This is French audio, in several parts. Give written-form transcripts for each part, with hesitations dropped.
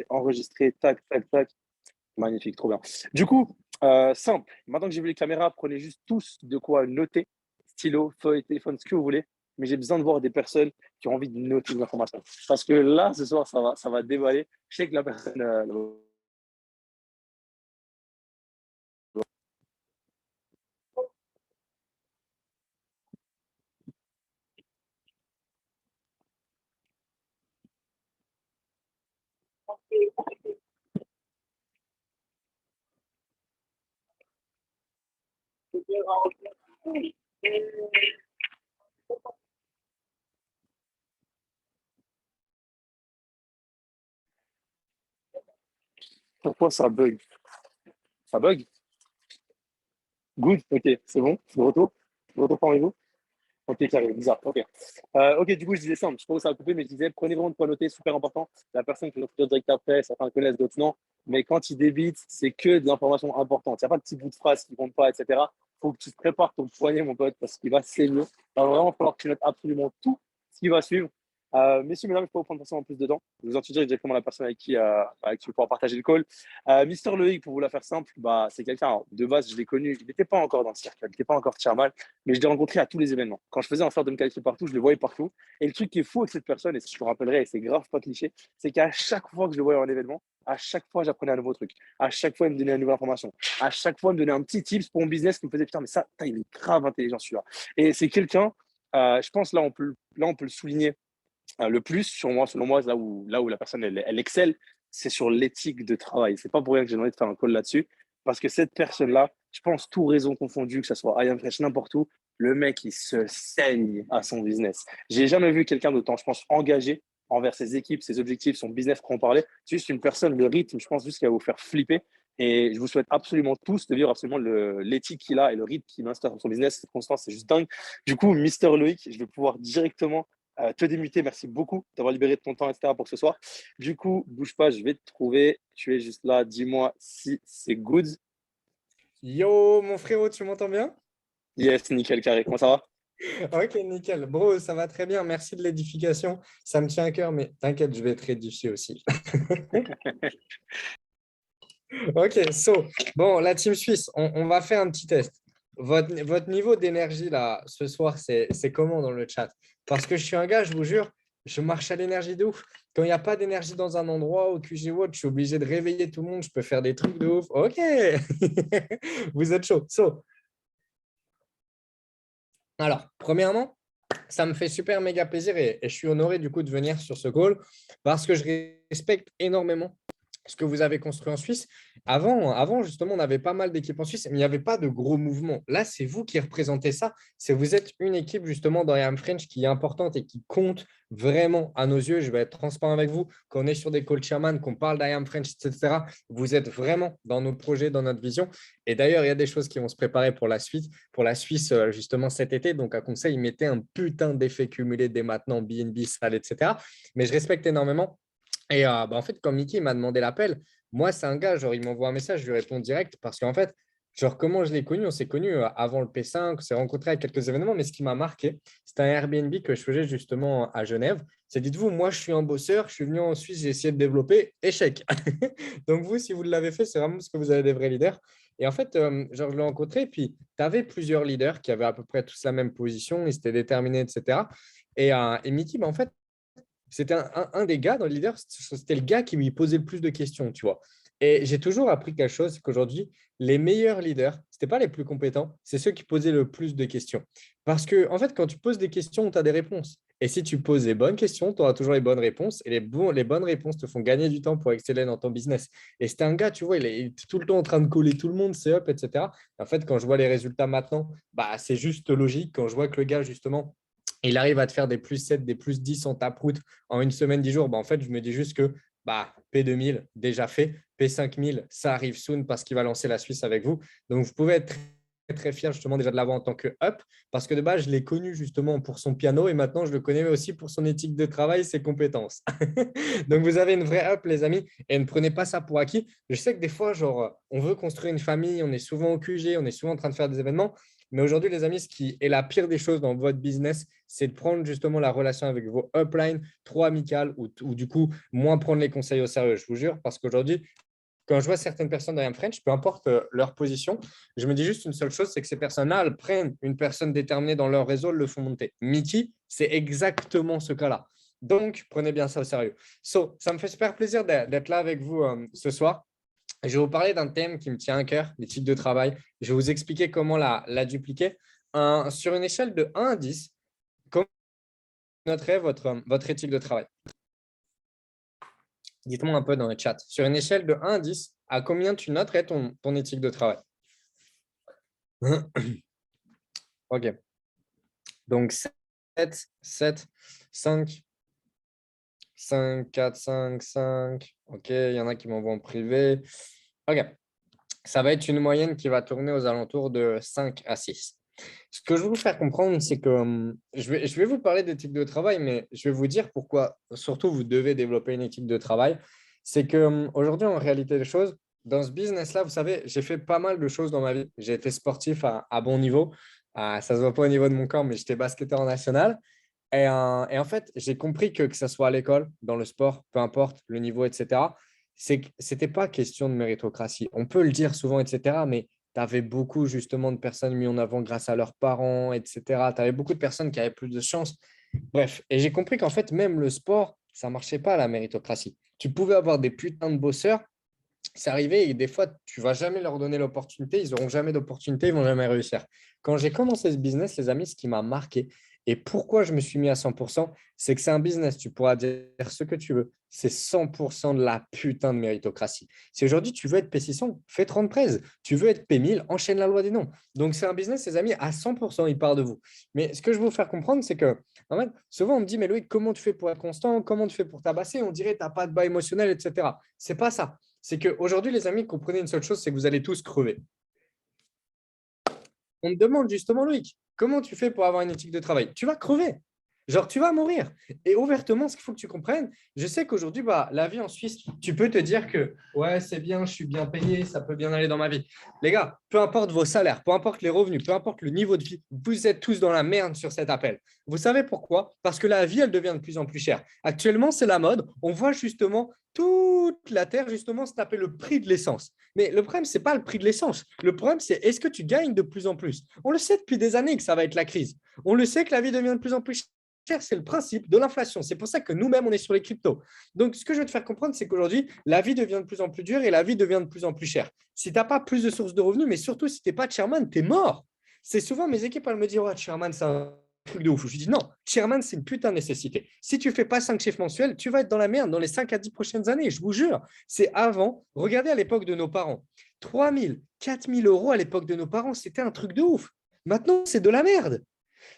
enregistré, tac, tac, tac. Magnifique, trop bien. Du coup, simple. Maintenant que j'ai vu les caméras, prenez juste tous de quoi noter, stylo, feuille, téléphone, ce que vous voulez. Mais j'ai besoin de voir des personnes qui ont envie de noter des informations. Parce que là, ce soir, ça va déballer. Je sais que la personne. Pourquoi ça bug? Ça bug? Good, ok, c'est bon. De retour parmi vous. Ok, carré, bizarre. Ok. Ok, du coup, je disais simple. Je pense que ça a coupé, mais je disais prenez vraiment de quoi noter, super important. La personne qui va faire direct après, certains le connaissent, d'autres non. Mais quand il débite, c'est que de l'information importante. Il n'y a pas de petits bouts de phrases qui ne comptent pas, etc. Il faut que tu te prépares ton poignet, mon pote, parce qu'il va saigner. Il va vraiment falloir que tu notes absolument tout ce qui va suivre. Messieurs, mesdames, je ne vais pas vous prendre forcément plus de temps. Je vous introduire directement la personne avec qui je vais pouvoir partager le call. Mister Loïc, pour vous la faire simple, bah, c'est quelqu'un, alors, de base, je l'ai connu, il n'était pas encore dans le circle, il n'était pas encore chairman, mais je l'ai rencontré à tous les événements. Quand je faisais en sorte de me qualifier partout, je le voyais partout. Et le truc qui est fou avec cette personne, et je te rappellerai, et c'est grave pas cliché, c'est qu'à chaque fois que je le voyais en événement, à chaque fois, j'apprenais un nouveau truc. À chaque fois, il me donnait une nouvelle information. À chaque fois, il me donnait un petit tips pour mon business qui me faisait putain, mais ça, putain, il est grave intelligent celui-là. Et c'est quelqu'un, je pense, là, on peut le souligner le plus, sur moi, selon moi, là où la personne, elle excelle, c'est sur l'éthique de travail. C'est pas pour rien que j'ai demandé de faire un call là-dessus, parce que cette personne-là, je pense, tout réseau confondu, que ce soit I Am Fresh, n'importe où, le mec, il se saigne à son business. J'ai jamais vu quelqu'un d'autant, je pense, engagé envers ses équipes, ses objectifs, son business pour en parler. C'est juste une personne, le rythme, je pense juste qu'il va vous faire flipper. Et je vous souhaite absolument tous de vivre absolument l'éthique qu'il a et le rythme qu'il instaure dans son business. Cette constance, c'est juste dingue. Du coup, Mister Loïc, je vais pouvoir directement te démuter. Merci beaucoup d'avoir libéré de ton temps, etc. pour ce soir. Du coup, bouge pas, je vais te trouver. Tu es juste là. Dis-moi si c'est good. Yo, mon frérot, tu m'entends bien? Yes, nickel, carré. Comment ça va? Ok, nickel. Bro, ça va très bien. Merci de l'édification. Ça me tient à cœur, mais t'inquiète, je vais te édifier aussi. Ok, bon, la team suisse, on va faire un petit test. Votre niveau d'énergie, là, ce soir, c'est comment dans le chat? Parce que je suis un gars, je vous jure, je marche à l'énergie de ouf. Quand il n'y a pas d'énergie dans un endroit au QG Watch, je suis obligé de réveiller tout le monde, je peux faire des trucs de ouf. Ok, vous êtes chaud. Alors, premièrement, ça me fait super méga plaisir et je suis honoré du coup de venir sur ce call parce que je respecte énormément ce que vous avez construit en Suisse. Avant justement, on avait pas mal d'équipes en Suisse, mais il n'y avait pas de gros mouvements. Là, c'est vous qui représentez ça. C'est vous êtes une équipe justement dans IAM French qui est importante et qui compte vraiment à nos yeux. Je vais être transparent avec vous. Quand on est sur des calls chairman, qu'on parle d'IAM French, etc., vous êtes vraiment dans nos projets, dans notre vision. Et d'ailleurs, il y a des choses qui vont se préparer pour la suite, pour la Suisse justement cet été. Donc, à conseil, mettez un putain d'effet cumulé dès maintenant, BNB, salle, etc. Mais je respecte énormément. Et en fait, quand Mickey m'a demandé l'appel, moi, c'est un gars, genre, il m'envoie un message, je lui réponds direct parce qu'en fait, genre, comment je l'ai connu? On s'est connu avant le P5, on s'est rencontré à quelques événements, mais ce qui m'a marqué, c'était un Airbnb que je faisais justement à Genève. C'est, dites-vous, moi, je suis un bosseur, je suis venu en Suisse, j'ai essayé de développer, échec. Donc, vous, si vous l'avez fait, c'est vraiment parce que vous avez des vrais leaders. Et en fait, genre, je l'ai rencontré, puis tu avais plusieurs leaders qui avaient à peu près tous la même position, ils étaient déterminés, etc. Et Mickey, en fait, c'était un des gars dans le leader, c'était le gars qui lui posait le plus de questions, tu vois. Et j'ai toujours appris quelque chose, c'est qu'aujourd'hui, les meilleurs leaders, ce n'étaient pas les plus compétents, c'est ceux qui posaient le plus de questions. Parce que, en fait, quand tu poses des questions, tu as des réponses. Et si tu poses les bonnes questions, tu auras toujours les bonnes réponses. Et les bonnes réponses te font gagner du temps pour exceller dans ton business. Et c'était un gars, tu vois, il est tout le temps en train de coller tout le monde, c'est up, etc. En fait, quand je vois les résultats maintenant, bah, c'est juste logique. Quand je vois que le gars, justement, il arrive à te faire des plus 7, des plus 10 en taproute en une semaine, 10 jours, bah, en fait, je me dis juste que P2000, déjà fait. P5000, ça arrive soon parce qu'il va lancer la Suisse avec vous. Donc, vous pouvez être très, très fier justement déjà de l'avoir en tant que up parce que de base, je l'ai connu justement pour son piano et maintenant, je le connais aussi pour son éthique de travail, ses compétences. Donc, vous avez une vraie up, les amis, et ne prenez pas ça pour acquis. Je sais que des fois, genre, on veut construire une famille, on est souvent au QG, on est souvent en train de faire des événements. Mais aujourd'hui, les amis, ce qui est la pire des choses dans votre business, c'est de prendre justement la relation avec vos uplines trop amicales ou du coup, moins prendre les conseils au sérieux. Je vous jure, parce qu'aujourd'hui, quand je vois certaines personnes dans IM French, peu importe leur position, je me dis juste une seule chose, c'est que ces personnes-là, elles prennent une personne déterminée dans leur réseau, elles le font monter. Mickey, c'est exactement ce cas-là. Donc, prenez bien ça au sérieux. So, ça me fait super plaisir d'être là avec vous ce soir. Je vais vous parler d'un thème qui me tient à cœur, l'éthique de travail. Je vais vous expliquer comment la dupliquer. Sur une échelle de 1 à 10, comment vous noterez votre éthique de travail? Dites-moi un peu dans le chat. Sur une échelle de 1 à 10, à combien tu noterais ton éthique de travail? OK. Donc, 7, 7, 5, 5, 4, 5, 5. OK, il y en a qui m'envoient en privé. OK. Ça va être une moyenne qui va tourner aux alentours de 5 à 6. Ce que je veux vous faire comprendre, c'est que je vais vous parler d'éthique de travail, mais je vais vous dire pourquoi, surtout, vous devez développer une éthique de travail. C'est qu'aujourd'hui, en réalité des choses, dans ce business-là, vous savez, j'ai fait pas mal de choses dans ma vie. J'ai été sportif à bon niveau. Ça ne se voit pas au niveau de mon corps, mais j'étais basketteur en national. Et en fait, j'ai compris que ce soit à l'école, dans le sport, peu importe le niveau, etc., c'est que ce n'était pas question de méritocratie. On peut le dire souvent, etc., mais tu avais beaucoup justement de personnes mises en avant grâce à leurs parents, etc. Tu avais beaucoup de personnes qui avaient plus de chance. Bref, et j'ai compris qu'en fait, même le sport, ça ne marchait pas la méritocratie. Tu pouvais avoir des putains de bosseurs, c'est arrivé et des fois, tu ne vas jamais leur donner l'opportunité, ils n'auront jamais d'opportunité, ils ne vont jamais réussir. Quand j'ai commencé ce business, les amis, ce qui m'a marqué et pourquoi je me suis mis à 100%, c'est que c'est un business, tu pourras dire ce que tu veux, c'est 100% de la putain de méritocratie. Si aujourd'hui, tu veux être P600, fais 30-13. Tu veux être P1000, enchaîne la loi des nombres. Donc, c'est un business, les amis, à 100%, il part de vous. Mais ce que je veux vous faire comprendre, c'est que en fait, souvent, on me dit, mais Loïc, comment tu fais pour être constant? Comment tu fais pour tabasser? On dirait, tu n'as pas de bas émotionnel, etc. Ce n'est pas ça. C'est qu'aujourd'hui, les amis, comprenez une seule chose, c'est que vous allez tous crever. On me demande justement, Loïc, comment tu fais pour avoir une éthique de travail? Tu vas crever. Genre, tu vas mourir. Et ouvertement, ce qu'il faut que tu comprennes, je sais qu'aujourd'hui, la vie en Suisse, tu peux te dire que ouais, c'est bien, je suis bien payé, ça peut bien aller dans ma vie. Les gars, peu importe vos salaires, peu importe les revenus, peu importe le niveau de vie, vous êtes tous dans la merde sur cet appel. Vous savez pourquoi? Parce que la vie, elle devient de plus en plus chère. Actuellement, c'est la mode. On voit justement toute la Terre, justement, se taper le prix de l'essence. Mais le problème, ce n'est pas le prix de l'essence. Le problème, c'est est-ce que tu gagnes de plus en plus? On le sait depuis des années que ça va être la crise. On le sait que la vie devient de plus en plus chère. C'est le principe de l'inflation. C'est pour ça que nous-mêmes, on est sur les cryptos. Donc, ce que je veux te faire comprendre, c'est qu'aujourd'hui, la vie devient de plus en plus dure et la vie devient de plus en plus chère. Si tu n'as pas plus de sources de revenus, mais surtout si tu n'es pas chairman, tu es mort. C'est souvent mes équipes, elles me disent ouais, chairman, c'est un truc de ouf. Je dis non, chairman, c'est une putain de nécessité. Si tu ne fais pas 5 chiffres mensuels, tu vas être dans la merde dans les 5 à 10 prochaines années. Je vous jure. C'est avant. Regardez à l'époque de nos parents. 3 000, 4 000 euros à l'époque de nos parents, c'était un truc de ouf. Maintenant, c'est de la merde.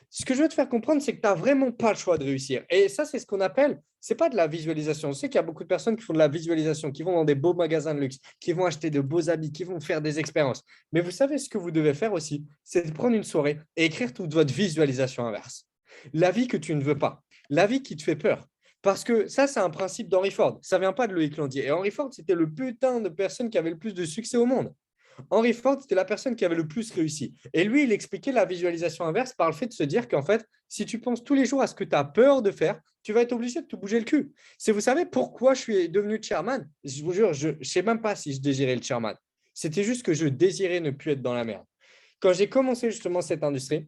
Ce que je veux te faire comprendre, c'est que tu n'as vraiment pas le choix de réussir. Et ça, c'est ce qu'on appelle, ce n'est pas de la visualisation. Je sais qu'il y a beaucoup de personnes qui font de la visualisation, qui vont dans des beaux magasins de luxe, qui vont acheter de beaux habits, qui vont faire des expériences. Mais vous savez ce que vous devez faire aussi, c'est de prendre une soirée et écrire toute votre visualisation inverse. La vie que tu ne veux pas, la vie qui te fait peur. Parce que ça, c'est un principe d'Henry Ford. Ça ne vient pas de Loïc Landier. Et Henry Ford, c'était le putain de personne qui avait le plus de succès au monde. Henry Ford, c'était la personne qui avait le plus réussi. Et lui, il expliquait la visualisation inverse par le fait de se dire qu'en fait, si tu penses tous les jours à ce que tu as peur de faire, tu vas être obligé de te bouger le cul. Si vous savez pourquoi je suis devenu chairman, je vous jure, je ne sais même pas si je désirais le chairman. C'était juste que je désirais ne plus être dans la merde. Quand j'ai commencé justement cette industrie,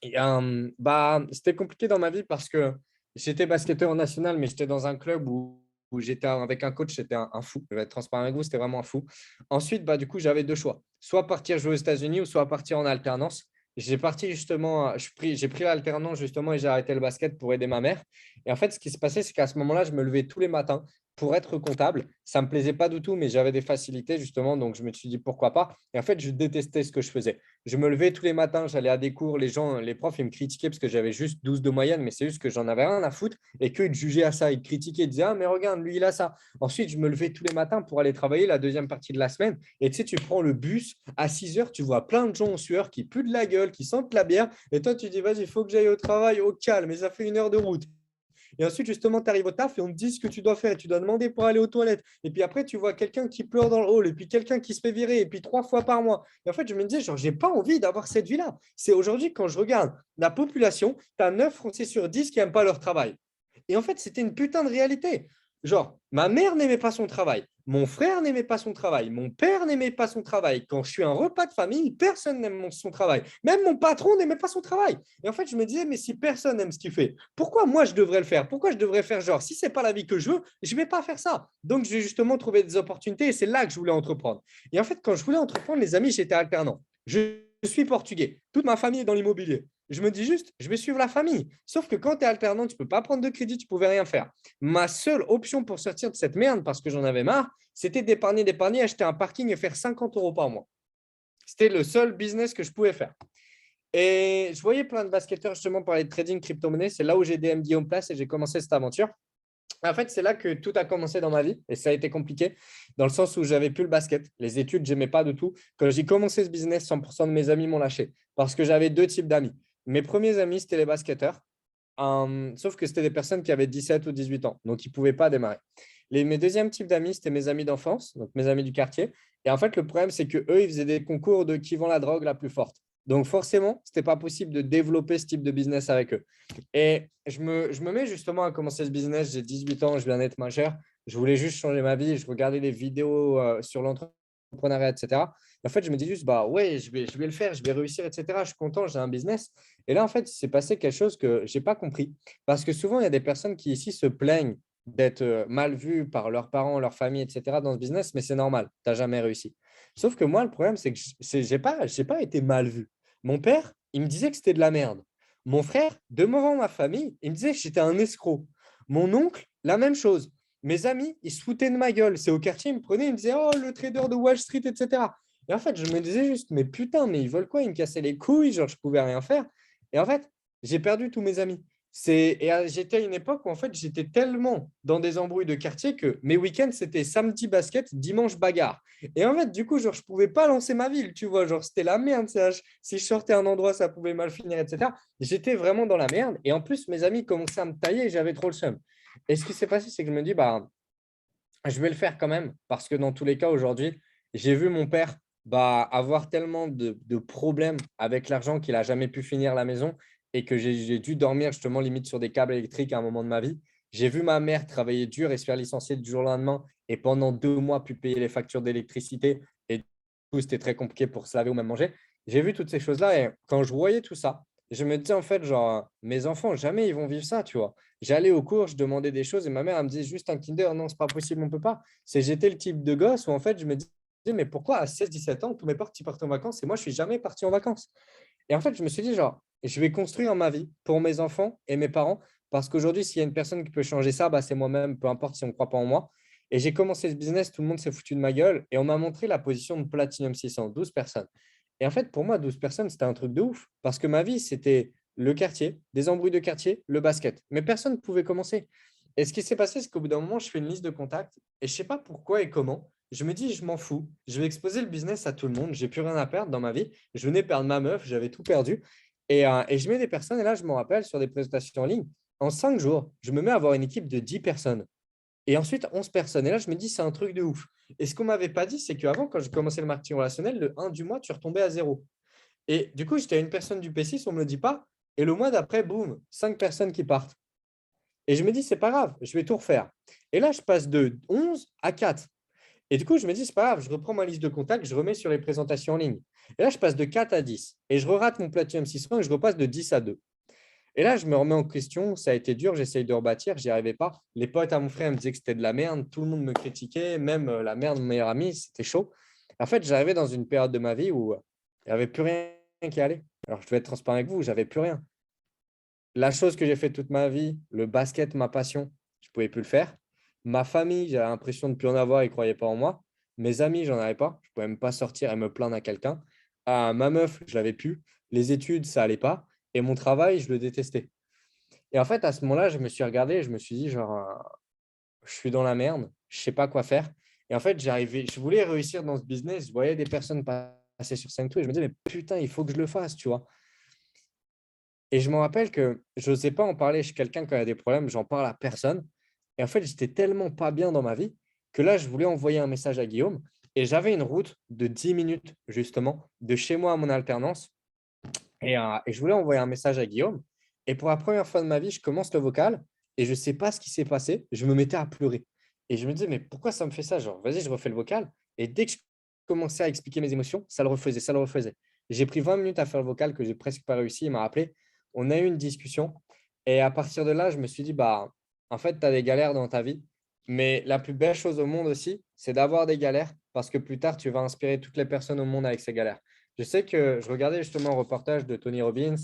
c'était compliqué dans ma vie parce que j'étais basketteur en national, mais j'étais dans un club où j'étais avec un coach, c'était un fou. Je vais être transparent avec vous, c'était vraiment un fou. Ensuite, du coup, j'avais deux choix. Soit partir jouer aux États-Unis ou soit partir en alternance. J'ai parti justement, j'ai pris l'alternance justement et j'ai arrêté le basket pour aider ma mère. Et en fait, ce qui s'est passé, c'est qu'à ce moment-là, je me levais tous les matins pour être comptable. Ça ne me plaisait pas du tout, mais j'avais des facilités justement. Donc, je me suis dit pourquoi pas. Et en fait, je détestais ce que je faisais. Je me levais tous les matins, j'allais à des cours. Les profs, ils me critiquaient parce que j'avais juste 12 de moyenne, mais c'est juste que j'en avais rien à foutre et qu'ils jugeaient à ça. Ils critiquaient, ils disaient ah, mais regarde, lui, il a ça. Ensuite, je me levais tous les matins pour aller travailler la deuxième partie de la semaine. Et tu sais, tu prends le bus à 6 heures, tu vois plein de gens en sueur qui puent de la gueule, qui sentent la bière. Et toi, tu dis vas-y, il faut que j'aille au travail au calme. Et ça fait 1 heure de route. Et ensuite, justement, tu arrives au taf et on te dit ce que tu dois faire et tu dois demander pour aller aux toilettes. Et puis après, tu vois quelqu'un qui pleure dans le hall et puis quelqu'un qui se fait virer et puis 3 fois par mois. Et en fait, je me disais, genre, j'ai pas envie d'avoir cette vie-là. C'est aujourd'hui, quand je regarde la population, tu as 9 Français sur 10 qui n'aiment pas leur travail. Et en fait, c'était une putain de réalité. Genre, ma mère n'aimait pas son travail, mon frère n'aimait pas son travail, mon père n'aimait pas son travail. Quand je suis un repas de famille, personne n'aime son travail. Même mon patron n'aimait pas son travail. Et en fait, je me disais, mais si personne n'aime ce qu'il fait, pourquoi moi je devrais le faire? Pourquoi je devrais faire genre, si ce n'est pas la vie que je veux, je ne vais pas faire ça. Donc, j'ai justement trouvé des opportunités et c'est là que je voulais entreprendre. Et en fait, quand je voulais entreprendre, les amis, j'étais alternant. Je suis portugais. Toute ma famille est dans l'immobilier. Je me dis juste, je vais suivre la famille. Sauf que quand tu es alternant, tu ne peux pas prendre de crédit, tu ne pouvais rien faire. Ma seule option pour sortir de cette merde, parce que j'en avais marre, c'était d'épargner, acheter un parking et faire 50 euros par mois. C'était le seul business que je pouvais faire. Et je voyais plein de basketteurs justement parler de trading crypto-monnaie. C'est là où j'ai des MD en place et j'ai commencé cette aventure. En fait, c'est là que tout a commencé dans ma vie et ça a été compliqué dans le sens où j'avais plus le basket. Les études, j'aimais pas du tout. Quand j'ai commencé ce business, 100% de mes amis m'ont lâché parce que j'avais deux types d'amis. Mes premiers amis, c'était les basketteurs, sauf que c'était des personnes qui avaient 17 ou 18 ans, donc ils ne pouvaient pas démarrer. Mes deuxièmes types d'amis, c'était mes amis d'enfance, donc mes amis du quartier. Et en fait, le problème, c'est qu'eux, ils faisaient des concours de qui vend la drogue la plus forte. Donc forcément, ce n'était pas possible de développer ce type de business avec eux. Et je me mets justement à commencer ce business. J'ai 18 ans, je viens d'être majeur. Je voulais juste changer ma vie. Je regardais des vidéos sur l'entrepreneuriat, etc. Et en fait, je me dis juste, bah ouais, je vais le faire, je vais réussir, etc. Je suis content, j'ai un business. Et là, en fait, il s'est passé quelque chose que je n'ai pas compris. Parce que souvent, il y a des personnes qui ici se plaignent d'être mal vues par leurs parents, leur famille, etc. dans ce business, mais c'est normal, tu n'as jamais réussi. Sauf que moi, le problème, c'est que je n'ai pas été mal vu. Mon père, il me disait que c'était de la merde. Mon frère, devant ma famille, il me disait que j'étais un escroc. Mon oncle, la même chose. Mes amis, ils se foutaient de ma gueule. C'est au quartier, ils me prenaient, ils me disaient, oh, le trader de Wall Street, etc. Et en fait, je me disais juste, mais putain, mais ils veulent quoi? Ils me cassaient les couilles, genre, je pouvais rien faire. Et en fait, j'ai perdu tous mes amis. J'étais à une époque où en fait, j'étais tellement dans des embrouilles de quartier que mes week-ends, c'était samedi basket, dimanche bagarre. Et en fait, du coup, genre, je ne pouvais pas lancer ma ville, tu vois. Genre, c'était la merde. Si je sortais à un endroit, ça pouvait mal finir, etc. J'étais vraiment dans la merde. Et en plus, mes amis commençaient à me tailler et j'avais trop le seum. Et ce qui s'est passé, c'est que je me dis, bah, je vais le faire quand même. Parce que dans tous les cas, aujourd'hui, j'ai vu mon père avoir tellement de problèmes avec l'argent qu'il n'a jamais pu finir la maison et que j'ai dû dormir justement limite sur des câbles électriques à un moment de ma vie. J'ai vu ma mère travailler dur et se faire licencier du jour au lendemain et pendant 2 mois, puis payer les factures d'électricité. Et du coup, c'était très compliqué pour se laver ou même manger. J'ai vu toutes ces choses-là et quand je voyais tout ça, je me disais en fait, genre, mes enfants, jamais ils vont vivre ça, tu vois. J'allais au cours, je demandais des choses et ma mère elle me disait juste un Kinder, non, c'est pas possible, on peut pas. J'étais le type de gosse où en fait, je me disais, mais pourquoi à 16-17 ans, tous mes potes ils partent en vacances et moi, je suis jamais parti en vacances? Et en fait, je me suis dit, genre, je vais construire ma vie pour mes enfants et mes parents parce qu'aujourd'hui, s'il y a une personne qui peut changer ça, bah, c'est moi-même, peu importe si on ne croit pas en moi. Et j'ai commencé ce business, tout le monde s'est foutu de ma gueule et on m'a montré la position de Platinum 600, 12 personnes. Et en fait, pour moi, 12 personnes, c'était un truc de ouf parce que ma vie, c'était le quartier, des embrouilles de quartier, le basket. Mais personne ne pouvait commencer. Et ce qui s'est passé, c'est qu'au bout d'un moment, je fais une liste de contacts et je ne sais pas pourquoi et comment. Je me dis, je m'en fous. Je vais exposer le business à tout le monde. J'ai plus rien à perdre dans ma vie. Je venais perdre ma meuf, j'avais tout perdu. Et je mets des personnes, et là, je me rappelle, sur des présentations en ligne, en 5 jours, je me mets à avoir une équipe de 10 personnes. Et ensuite, 11 personnes. Et là, je me dis, c'est un truc de ouf. Et ce qu'on ne m'avait pas dit, c'est qu'avant, quand je commençais le marketing relationnel, le 1 du mois, tu retombais à zéro. Et du coup, j'étais à une personne du P6, on ne me le dit pas. Et le mois d'après, boum, 5 personnes qui partent. Et je me dis, c'est pas grave, je vais tout refaire. Et là, je passe de 11 à 4. Et du coup, je me dis, c'est pas grave, je reprends ma liste de contacts, je remets sur les présentations en ligne. Et là, je passe de 4 à 10. Et je rate mon Platinum 600 et je repasse de 10 à 2. Et là, je me remets en question. Ça a été dur, j'essaye de rebâtir, j'y arrivais pas. Les potes à mon frère me disaient que c'était de la merde. Tout le monde me critiquait, même la mère de mon meilleur ami, c'était chaud. En fait, j'arrivais dans une période de ma vie où il n'y avait plus rien qui allait. Alors, je vais être transparent avec vous, j'avais plus rien. La chose que j'ai fait toute ma vie, le basket, ma passion, je ne pouvais plus le faire. Ma famille, j'avais l'impression de ne plus en avoir, ils ne croyaient pas en moi. Mes amis, j'en avais pas. Je ne pouvais même pas sortir et me plaindre à quelqu'un. Ma meuf, je l'avais plus. Les études, ça allait pas. Et mon travail, je le détestais. Et en fait, à ce moment-là, je me suis regardé et je me suis dit, genre, je suis dans la merde, je ne sais pas quoi faire. Et en fait, je voulais réussir dans ce business. Je voyais des personnes passer sur scène et tout. Et je me disais, mais putain, il faut que je le fasse, tu vois. Et je me rappelle que je n'osais pas en parler chez quelqu'un quand il y a des problèmes, j'en parle à personne. Et en fait, j'étais tellement pas bien dans ma vie que là, je voulais envoyer un message à Guillaume et j'avais une route de 10 minutes justement de chez moi à mon alternance et je voulais envoyer un message à Guillaume. Et pour la première fois de ma vie, je commence le vocal et je ne sais pas ce qui s'est passé. Je me mettais à pleurer. Et je me disais, mais pourquoi ça me fait ça? Genre, vas-y, je refais le vocal. Et dès que je commençais à expliquer mes émotions, ça le refaisait, ça le refaisait. J'ai pris 20 minutes à faire le vocal que j'ai presque pas réussi. Il m'a appelé. On a eu une discussion. Et à partir de là, je me suis dit, bah, en fait, tu as des galères dans ta vie. Mais la plus belle chose au monde aussi, c'est d'avoir des galères parce que plus tard, tu vas inspirer toutes les personnes au monde avec ces galères. Je sais que je regardais justement un reportage de Tony Robbins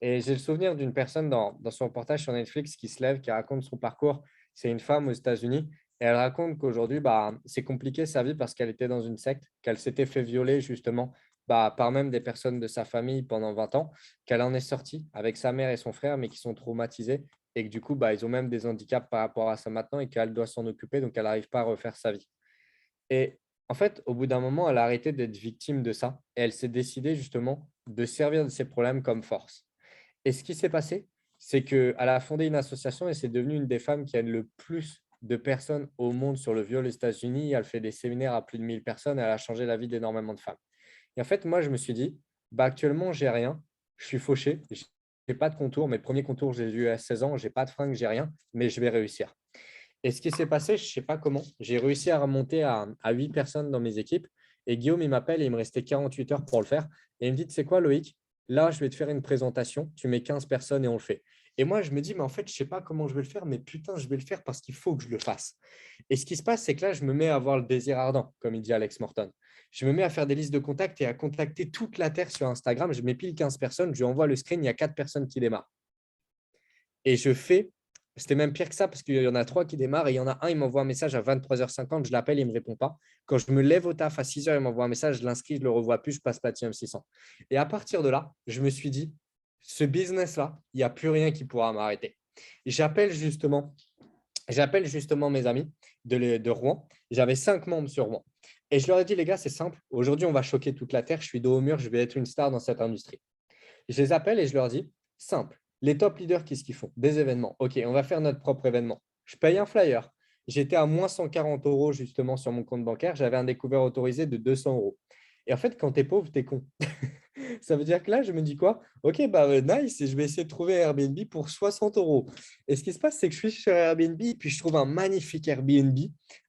et j'ai le souvenir d'une personne dans son reportage sur Netflix qui se lève, qui raconte son parcours. C'est une femme aux États-Unis et elle raconte qu'aujourd'hui, bah, c'est compliqué sa vie parce qu'elle était dans une secte, qu'elle s'était fait violer justement par même des personnes de sa famille pendant 20 ans, qu'elle en est sortie avec sa mère et son frère, mais qui sont traumatisés et que du coup, bah, ils ont même des handicaps par rapport à ça maintenant et qu'elle doit s'en occuper, donc elle n'arrive pas à refaire sa vie. Et en fait, au bout d'un moment, elle a arrêté d'être victime de ça et elle s'est décidée justement de servir de ses problèmes comme force. Et ce qui s'est passé, c'est qu'elle a fondé une association et c'est devenu une des femmes qui aide le plus de personnes au monde sur le viol aux États-Unis. Elle fait des séminaires à plus de 1000 personnes et elle a changé la vie d'énormément de femmes. Et en fait, moi, je me suis dit, bah, actuellement, j'ai rien, je suis fauché, je n'ai pas de contour. Mes premiers contours, j'ai eu à 16 ans, je n'ai pas de fringues, j'ai rien, mais je vais réussir. Et ce qui s'est passé, je ne sais pas comment, j'ai réussi à remonter à 8 personnes dans mes équipes. Et Guillaume, il m'appelle et il me restait 48 heures pour le faire. Et il me dit, tu sais quoi, Loïc, là, je vais te faire une présentation, tu mets 15 personnes et on le fait. Et moi, je me dis, mais en fait, je ne sais pas comment je vais le faire, mais putain, je vais le faire parce qu'il faut que je le fasse. Et ce qui se passe, c'est que là, je me mets à avoir le désir ardent, comme il dit Alex Morton. Je me mets à faire des listes de contacts et à contacter toute la Terre sur Instagram. Je mets pile 15 personnes, je lui envoie le screen, il y a 4 personnes qui démarrent. Et je fais, c'était même pire que ça parce qu'il y en a 3 qui démarrent et il y en a un, il m'envoie un message à 23h50, je l'appelle, il ne me répond pas. Quand je me lève au taf à 6h, il m'envoie un message, je l'inscris, je ne le revois plus, je passe Platinum 600. Et à partir de là, je me suis dit, ce business-là, il n'y a plus rien qui pourra m'arrêter. J'appelle justement mes amis de Rouen. J'avais 5 membres sur Rouen. Et je leur ai dit, les gars, c'est simple. Aujourd'hui, on va choquer toute la Terre. Je suis dos au mur. Je vais être une star dans cette industrie. Je les appelle et je leur dis, simple. Les top leaders, qu'est-ce qu'ils font? Des événements. OK, on va faire notre propre événement. Je paye un flyer. J'étais à moins 140 euros justement sur mon compte bancaire. J'avais un découvert autorisé de 200 euros. Et en fait, quand tu es pauvre, tu es con. Ça veut dire que là, je me dis quoi? Ok, bah nice, et je vais essayer de trouver Airbnb pour 60 euros. Et ce qui se passe, c'est que je suis sur Airbnb, puis je trouve un magnifique Airbnb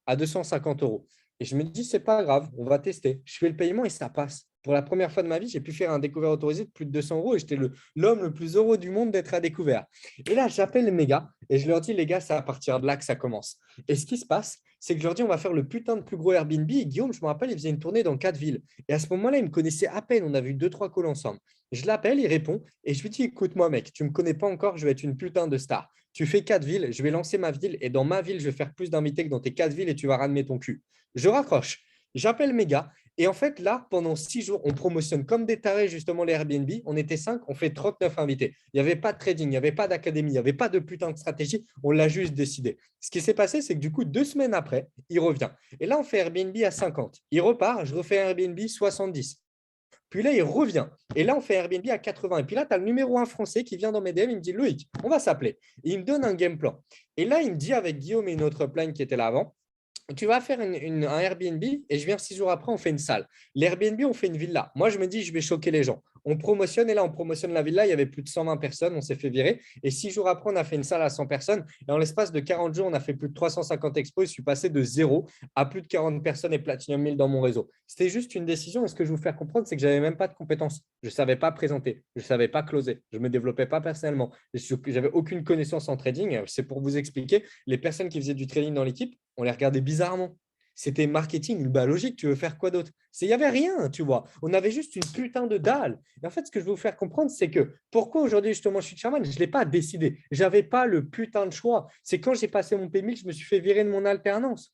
à 250 euros. Et je me dis, c'est pas grave, on va tester. Je fais le paiement et ça passe. Pour la première fois de ma vie, j'ai pu faire un découvert autorisé de plus de 200 euros et j'étais l'homme le plus heureux du monde d'être à découvert. Et là, j'appelle mes gars et je leur dis, les gars, c'est à partir de là que ça commence. Et ce qui se passe, c'est que je leur dis, on va faire le putain de plus gros Airbnb. Et Guillaume, je me rappelle, il faisait une tournée dans 4 villes. Et à ce moment-là, il me connaissait à peine. On a vu 2-3 calls ensemble. Je l'appelle, il répond et je lui dis, écoute-moi, mec, tu ne me connais pas encore, je vais être une putain de star. Tu fais 4 villes, je vais lancer ma ville et dans ma ville, je vais faire plus d'invités que dans tes 4 villes et tu vas ramener ton cul. Je raccroche. J'appelle mes gars. Et en fait, là, pendant 6 jours, on promotionne comme des tarés justement les Airbnb. On était 5, on fait 39 invités. Il n'y avait pas de trading, il n'y avait pas d'académie, il n'y avait pas de putain de stratégie. On l'a juste décidé. Ce qui s'est passé, c'est que du coup, 2 semaines après, il revient. Et là, on fait Airbnb à 50. Il repart, je refais Airbnb 70. Puis là, il revient. Et là, on fait Airbnb à 80. Et puis là, tu as le numéro 1 français qui vient dans mes DM. Il me dit, Loïc, on va s'appeler. Et il me donne un game plan. Et là, il me dit avec Guillaume et une autre plan qui était là avant, tu vas faire un Airbnb et je viens 6 jours après, on fait une salle. L'Airbnb, on fait une villa. Moi, je me dis, je vais choquer les gens. On promotionne et là, on promotionne la villa. Il y avait plus de 120 personnes. On s'est fait virer. Et 6 jours après, on a fait une salle à 100 personnes. Et en l'espace de 40 jours, on a fait plus de 350 expos. Je suis passé de 0 à plus de 40 personnes et Platinum 1000 dans mon réseau. C'était juste une décision. Et ce que je veux vous faire comprendre, c'est que je n'avais même pas de compétences. Je ne savais pas présenter. Je ne savais pas closer. Je ne me développais pas personnellement. Je n'avais aucune connaissance en trading. C'est pour vous expliquer. Les personnes qui faisaient du trading dans l'équipe, on les regardait bizarrement. C'était marketing, bah logique, tu veux faire quoi d'autre? Il n'y avait rien, tu vois. On avait juste une putain de dalle. Et en fait, ce que je veux vous faire comprendre, c'est que pourquoi aujourd'hui, justement, je suis chairman, je ne l'ai pas décidé. Je n'avais pas le putain de choix. C'est quand j'ai passé mon P1000, je me suis fait virer de mon alternance.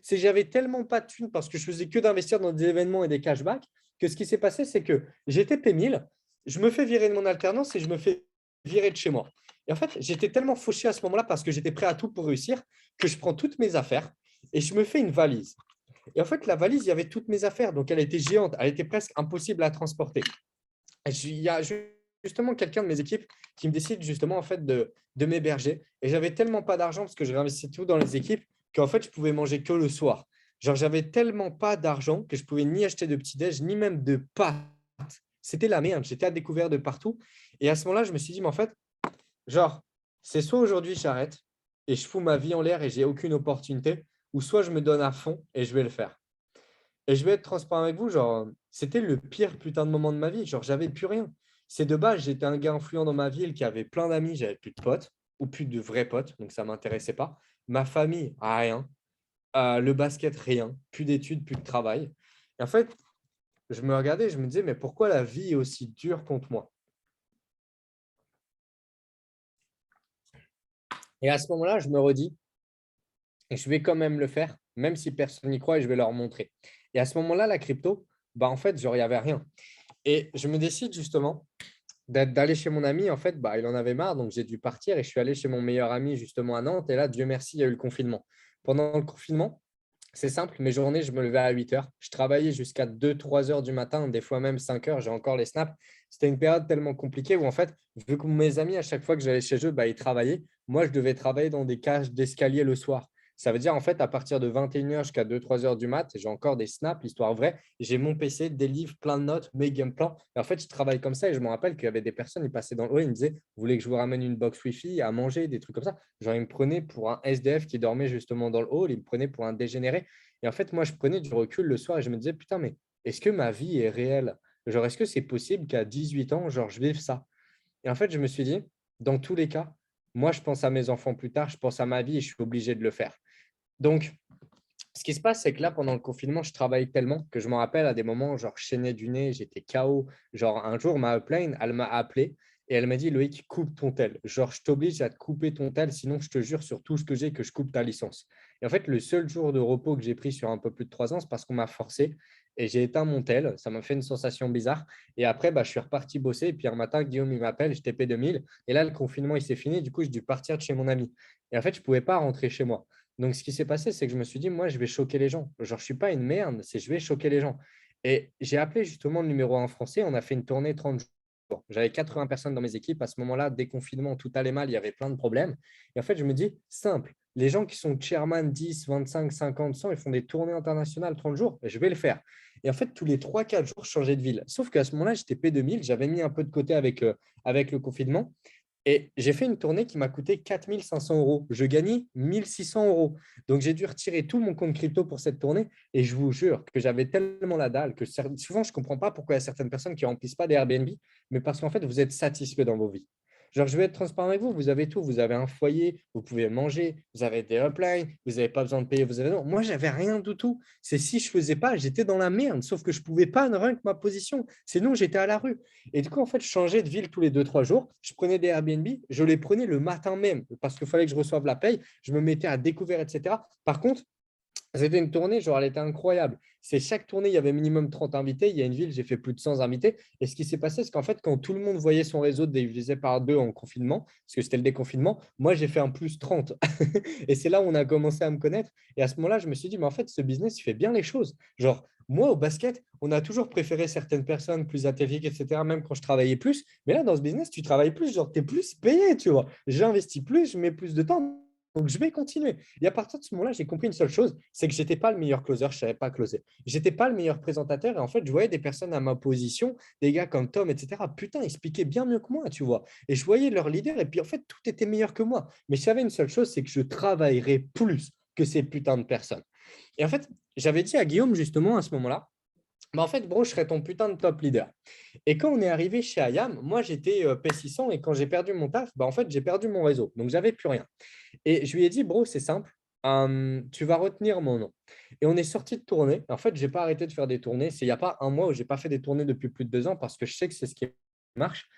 C'est j'avais tellement pas de thunes parce que je faisais que d'investir dans des événements et des cashbacks que ce qui s'est passé, c'est que j'étais P1000, je me fais virer de mon alternance et je me fais virer de chez moi. Et en fait, j'étais tellement fauché à ce moment-là parce que j'étais prêt à tout pour réussir que je prends toutes mes affaires et je me fais une valise. Et en fait, la valise, il y avait toutes mes affaires. Donc, elle était géante. Elle était presque impossible à transporter. Il y a juste justement quelqu'un de mes équipes qui me décide justement en fait de m'héberger. Et j'avais tellement pas d'argent parce que je réinvestissais tout dans les équipes qu'en fait, je pouvais manger que le soir. Genre, j'avais tellement pas d'argent que je pouvais ni acheter de petit-déj, ni même de pâtes. C'était la merde. J'étais à découvert de partout. Et à ce moment-là, je me suis dit, mais en fait, genre, c'est soit aujourd'hui j'arrête et je fous ma vie en l'air et j'ai aucune opportunité, ou soit je me donne à fond et je vais le faire. Et je vais être transparent avec vous, genre, c'était le pire putain de moment de ma vie. Genre, j'avais plus rien. C'est de base, j'étais un gars influent dans ma ville qui avait plein d'amis, j'avais plus de potes, ou plus de vrais potes, donc ça ne m'intéressait pas. Ma famille, rien. Le basket, rien. Plus d'études, plus de travail. Et en fait, je me regardais, je me disais, mais pourquoi la vie est aussi dure contre moi? Et à ce moment-là, je me redis, et je vais quand même le faire, même si personne n'y croit, et je vais leur montrer. Et à ce moment-là, la crypto, bah en fait, genre, il n'y avait rien. Et je me décide justement d'aller chez mon ami. En fait, bah, il en avait marre, donc j'ai dû partir et je suis allé chez mon meilleur ami justement à Nantes. Et là, Dieu merci, il y a eu le confinement. Pendant le confinement, c'est simple, mes journées, je me levais à 8 heures. Je travaillais jusqu'à 2, 3 heures du matin, des fois même 5 heures. J'ai encore les snaps. C'était une période tellement compliquée où, en fait, vu que mes amis, à chaque fois que j'allais chez eux, bah, ils travaillaient. Moi, je devais travailler dans des cages d'escalier le soir. Ça veut dire, en fait, à partir de 21 heures jusqu'à 2, 3 heures du mat, j'ai encore des snaps, histoire vraie. J'ai mon PC, des livres, plein de notes, mes game plans. Et en fait, je travaille comme ça et je me rappelle qu'il y avait des personnes, ils passaient dans le hall, ils me disaient, vous voulez que je vous ramène une box Wi-Fi à manger, des trucs comme ça. Genre, ils me prenaient pour un SDF qui dormait justement dans le hall, ils me prenaient pour un dégénéré. Et en fait, moi, je prenais du recul le soir et je me disais, putain, mais est-ce que ma vie est réelle? Genre, est-ce que c'est possible qu'à 18 ans, genre, je vive ça? Et en fait, je me suis dit, dans tous les cas, moi, je pense à mes enfants plus tard, je pense à ma vie et je suis obligé de le faire. Donc, ce qui se passe, c'est que là, pendant le confinement, je travaille tellement que je m'en rappelle à des moments, genre, je saignais du nez, j'étais KO. Genre, un jour, ma upline, elle m'a appelé et elle m'a dit, Loïc, coupe ton tel. Genre, je t'oblige à te couper ton tel, sinon, je te jure sur tout ce que j'ai que je coupe ta licence. Et en fait, le seul jour de repos que j'ai pris sur un peu plus de 3 ans, c'est parce qu'on m'a forcé et j'ai éteint mon tel. Ça m'a fait une sensation bizarre. Et après, bah, je suis reparti bosser. Et puis, un matin, Guillaume, il m'appelle, j'étais P2000. Et là, le confinement, il s'est fini. Du coup, j'ai dû partir de chez mon ami. Et en fait, je ne pouvais pas rentrer chez moi. Donc, ce qui s'est passé, c'est que je me suis dit, moi, je vais choquer les gens. Genre, je ne suis pas une merde, c'est je vais choquer les gens. Et j'ai appelé justement le numéro 1 français. On a fait une tournée 30 jours. J'avais 80 personnes dans mes équipes. À ce moment-là, déconfinement, tout allait mal, il y avait plein de problèmes. Et en fait, je me dis, simple, les gens qui sont chairman 10, 25, 50, 100, ils font des tournées internationales 30 jours, je vais le faire. Et en fait, tous les 3, 4 jours, je changeais de ville. Sauf qu'à ce moment-là, j'étais P2000, j'avais mis un peu de côté avec le confinement. Et j'ai fait une tournée qui m'a coûté 4 500 euros. Je gagnais 1 600 euros. Donc, j'ai dû retirer tout mon compte crypto pour cette tournée. Et je vous jure que j'avais tellement la dalle que souvent, je ne comprends pas pourquoi il y a certaines personnes qui ne remplissent pas des Airbnb, mais parce qu'en fait, vous êtes satisfait dans vos vies. Genre, je vais être transparent avec vous. Vous avez tout. Vous avez un foyer, vous pouvez manger, vous avez des uplines, vous n'avez pas besoin de payer vos événements. Moi, j'avais rien du tout. C'est si je ne faisais pas, j'étais dans la merde. Sauf que je ne pouvais pas ne rien que ma position. Sinon, j'étais à la rue. Et du coup, en fait, je changeais de ville tous les 2, 3 jours. Je prenais des Airbnb. Je les prenais le matin même parce qu'il fallait que je reçoive la paye. Je me mettais à découvert, etc. Par contre, c'était une tournée, genre, elle était incroyable. C'est chaque tournée, il y avait minimum 30 invités. Il y a une ville, j'ai fait plus de 100 invités. Et ce qui s'est passé, c'est qu'en fait, quand tout le monde voyait son réseau divisé par deux en confinement, parce que c'était le déconfinement, moi, j'ai fait un plus 30. Et c'est là où on a commencé à me connaître. Et à ce moment-là, je me suis dit, mais en fait, ce business, il fait bien les choses. Genre, moi, au basket, on a toujours préféré certaines personnes plus athlétiques, etc., même quand je travaillais plus. Mais là, dans ce business, tu travailles plus, genre, tu es plus payé, tu vois. J'investis plus, je mets plus de temps. Donc, je vais continuer. Et à partir de ce moment-là, j'ai compris une seule chose, c'est que je n'étais pas le meilleur closer, je ne savais pas closer. Je n'étais pas le meilleur présentateur. Et en fait, je voyais des personnes à ma position, des gars comme Tom, etc. Putain, ils expliquaient bien mieux que moi, tu vois. Et je voyais leur leader, et puis en fait, tout était meilleur que moi. Mais je savais une seule chose, c'est que je travaillerais plus que ces putains de personnes. Et en fait, j'avais dit à Guillaume, justement, à ce moment-là, bah en fait, bro, je serais ton putain de top leader. Et quand on est arrivé chez IAM, moi, j'étais P600 et quand j'ai perdu mon taf, bah, en fait, j'ai perdu mon réseau. Donc, j'avais plus rien. Et je lui ai dit, bro, c'est simple, tu vas retenir mon nom. Et on est sorti de tournée. En fait, je n'ai pas arrêté de faire des tournées. Il n'y a pas un mois où je n'ai pas fait des tournées depuis plus de 2 ans parce que je sais que c'est ce qui marche.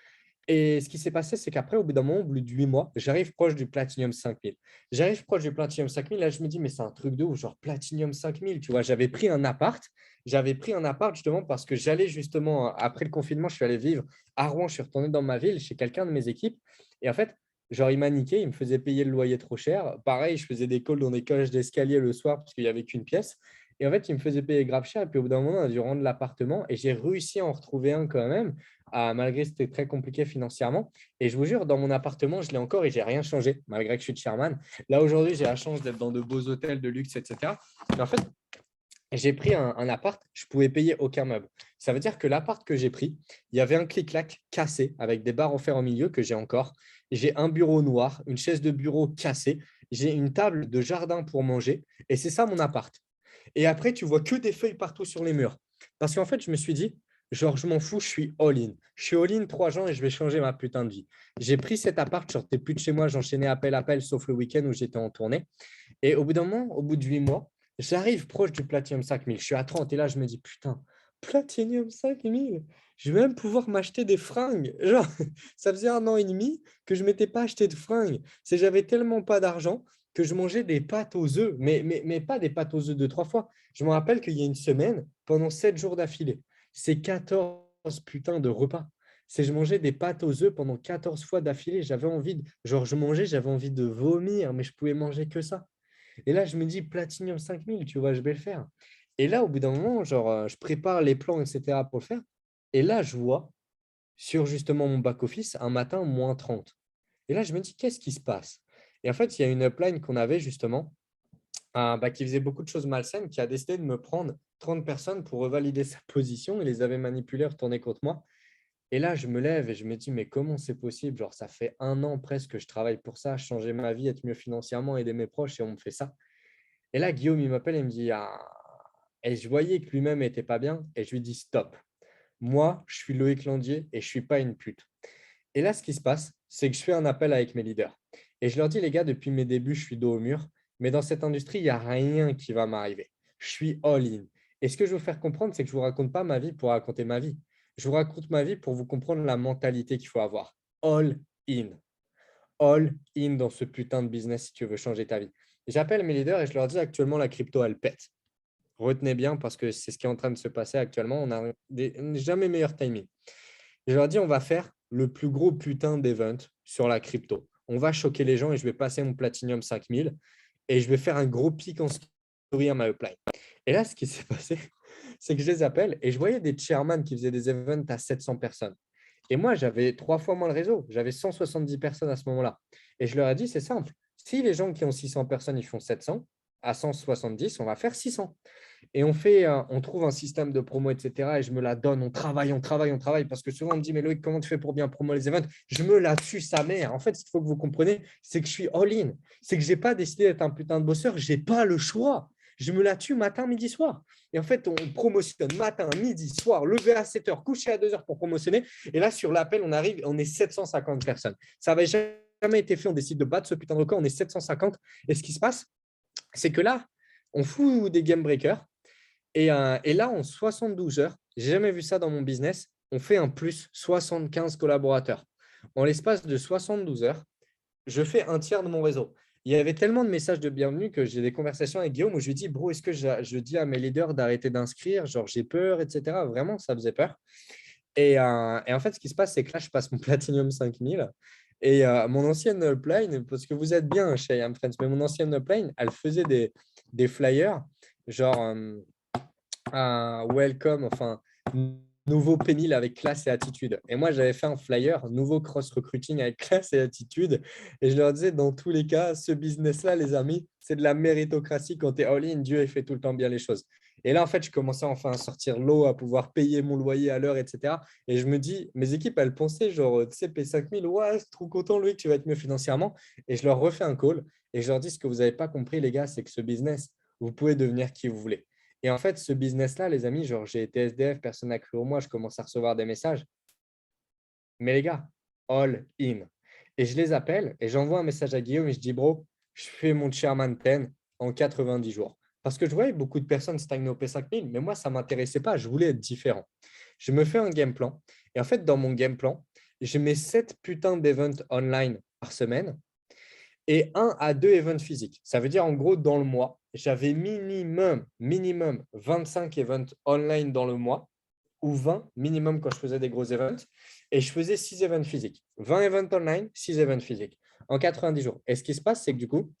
Et ce qui s'est passé, c'est qu'après, au bout d'un moment, au bout de 8 mois, j'arrive proche du Platinum 5000. J'arrive proche du Platinum 5000. Là, je me dis, mais c'est un truc de ouf, genre Platinum 5000. Tu vois, j'avais pris un appart. J'avais pris un appart justement parce que j'allais justement, après le confinement, je suis allé vivre à Rouen. Je suis retourné dans ma ville chez quelqu'un de mes équipes. Et en fait, genre, il m'a niqué. Il me faisait payer le loyer trop cher. Pareil, je faisais des calls dans des cages d'escalier le soir parce qu'il n'y avait qu'une pièce. Et en fait, il me faisait payer grave cher. Et puis au bout d'un moment, on a dû rendre l'appartement et j'ai réussi à en retrouver un quand même, malgré que c'était très compliqué financièrement. Et je vous jure, dans mon appartement, je l'ai encore et j'ai rien changé, malgré que je suis de Sherman. Là, aujourd'hui, j'ai la chance d'être dans de beaux hôtels de luxe, etc. Mais en fait, j'ai pris un appart, je ne pouvais payer aucun meuble. Ça veut dire que l'appart que j'ai pris, il y avait un clic-clac cassé avec des barres en fer au milieu que j'ai encore. J'ai un bureau noir, une chaise de bureau cassée. J'ai une table de jardin pour manger et c'est ça mon appart. Et après, tu vois que des feuilles partout sur les murs. Parce qu'en fait, je me suis dit, genre, je m'en fous, je suis all-in. Je suis all-in 3 ans et je vais changer ma putain de vie. J'ai pris cet appart, je sortais plus de chez moi, j'enchaînais appel, sauf le week-end où j'étais en tournée. Et au bout d'un moment, au bout de 8 mois, j'arrive proche du Platinum 5000. Je suis à 30 et là, je me dis, putain, Platinum 5000, je vais même pouvoir m'acheter des fringues. Genre, ça faisait 1 an et demi que je ne m'étais pas acheté de fringues. C'est j'avais tellement pas d'argent que je mangeais des pâtes aux œufs, mais pas des pâtes aux œufs 2, 3 fois. Je me rappelle qu'il y a une semaine, pendant 7 jours d'affilée, c'est 14 putains de repas. C'est je mangeais des pâtes aux œufs pendant 14 fois d'affilée. J'avais envie genre je mangeais, j'avais envie de vomir, mais je pouvais manger que ça. Et là, je me dis, Platinum 5000, tu vois, je vais le faire. Et là, au bout d'un moment, genre, je prépare les plans, etc. pour le faire. Et là, je vois sur justement mon back-office un matin, -30. Et là, je me dis, qu'est-ce qui se passe? Et en fait, il y a une upline qu'on avait justement, qui faisait beaucoup de choses malsaines, qui a décidé de me prendre 30 personnes pour revalider sa position. Il les avait manipulés, retournés contre moi. Et là, je me lève et je me dis, mais comment c'est possible? Genre, ça fait 1 an presque que je travaille pour ça, changer ma vie, être mieux financièrement, aider mes proches et on me fait ça. Et là, Guillaume, il m'appelle et me dit, et je voyais que lui-même n'était pas bien et je lui dis, stop. Moi, je suis Loïc Landier et je ne suis pas une pute. Et là, ce qui se passe, c'est que je fais un appel avec mes leaders. Et je leur dis, les gars, depuis mes débuts, je suis dos au mur, mais dans cette industrie, il n'y a rien qui va m'arriver. Je suis all-in. Et ce que je veux vous faire comprendre, c'est que je ne vous raconte pas ma vie pour raconter ma vie. Je vous raconte ma vie pour vous comprendre la mentalité qu'il faut avoir. All-in. All-in dans ce putain de business si tu veux changer ta vie. J'appelle mes leaders et je leur dis actuellement, la crypto, elle pète. Retenez bien parce que c'est ce qui est en train de se passer actuellement. On n'a jamais meilleur timing. Je leur dis, on va faire le plus gros putain d'event sur la crypto. On va choquer les gens et je vais passer mon Platinum 5000 et je vais faire un gros pic en story à ma upline. Et là, ce qui s'est passé, c'est que je les appelle et je voyais des chairman qui faisaient des events à 700 personnes. Et moi, j'avais 3 fois moins le réseau. J'avais 170 personnes à ce moment-là. Et je leur ai dit, c'est simple. Si les gens qui ont 600 personnes, ils font 700, à 170, on va faire 600. Et on trouve un système de promo, etc. Et je me la donne, on travaille, on travaille, on travaille. Parce que souvent, on me dit, mais Loïc, comment tu fais pour bien promouvoir les events? Je me la tue sa mère. En fait, ce qu'il faut que vous compreniez, c'est que je suis all-in. C'est que je n'ai pas décidé d'être un putain de bosseur. Je n'ai pas le choix. Je me la tue matin, midi, soir. Et en fait, on promotionne matin, midi, soir, lever à 7 heures, coucher à 2 heures pour promotionner. Et là, sur l'appel, on arrive, on est 750 personnes. Ça n'avait jamais été fait. On décide de battre ce putain de record. On est 750. Et ce qui se passe, c'est que là, on fout des game breakers. Et là, en 72 heures, j'ai jamais vu ça dans mon business, on fait un plus 75 collaborateurs. En l'espace de 72 heures, je fais un tiers de mon réseau. Il y avait tellement de messages de bienvenue que j'ai des conversations avec Guillaume où je lui dis, bro, est-ce que je dis à mes leaders d'arrêter d'inscrire? Genre, j'ai peur, etc. Vraiment, ça faisait peur. Et en fait, ce qui se passe, c'est que là, je passe mon Platinum 5000. Et mon ancienne upline, parce que vous êtes bien chez I Am Friends, mais mon ancienne upline, elle faisait des flyers, genre un welcome, enfin, nouveau pénil avec classe et attitude. Et moi, j'avais fait un flyer, nouveau cross-recruiting avec classe et attitude. Et je leur disais, dans tous les cas, ce business-là, les amis, c'est de la méritocratie. Quand tu es all-in, Dieu, il fait tout le temps bien les choses. Et là, en fait, je commençais enfin à sortir l'eau, à pouvoir payer mon loyer à l'heure, etc. Et je me dis, mes équipes, elles pensaient, genre, tu sais, P5000, ouais, c'est trop content, Louis, que tu vas être mieux financièrement. Et je leur refais un call et je leur dis, ce que vous n'avez pas compris, les gars, c'est que ce business, vous pouvez devenir qui vous voulez. Et en fait, ce business-là, les amis, genre, j'ai été SDF, personne n'a cru en moi, je commence à recevoir des messages. Mais les gars, all in. Et je les appelle et j'envoie un message à Guillaume et je dis, bro, je fais mon chairman 10 en 90 jours. Parce que je voyais beaucoup de personnes stagner au P5000, mais moi, ça ne m'intéressait pas. Je voulais être différent. Je me fais un game plan. Et en fait, dans mon game plan, je mets 7 putains d'events online par semaine et 1 à 2 events physiques. Ça veut dire, en gros, dans le mois, j'avais minimum 25 events online dans le mois ou 20 minimum quand je faisais des gros events. Et je faisais 6 events physiques. 20 events online, 6 events physiques en 90 jours. Et ce qui se passe, c'est que du coup,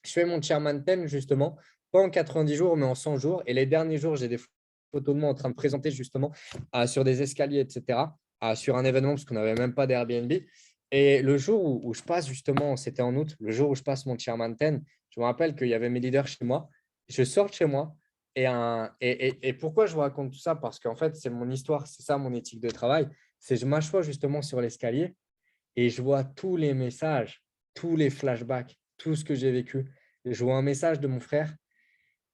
je fais mon chairman 10 justement pas en 90 jours, mais en 100 jours. Et les derniers jours, j'ai des photos de moi en train de présenter justement sur des escaliers, etc., sur un événement, parce qu'on n'avait même pas d'Airbnb. Et le jour où je passe justement, c'était en août, le jour où je passe mon Chairman 10, je me rappelle qu'il y avait mes leaders chez moi. Je sors de chez moi. Et pourquoi je vous raconte tout ça? Parce qu'en fait, c'est mon histoire, c'est ça mon éthique de travail. C'est je m'assois justement sur l'escalier et je vois tous les messages, tous les flashbacks, tout ce que j'ai vécu. Et je vois un message de mon frère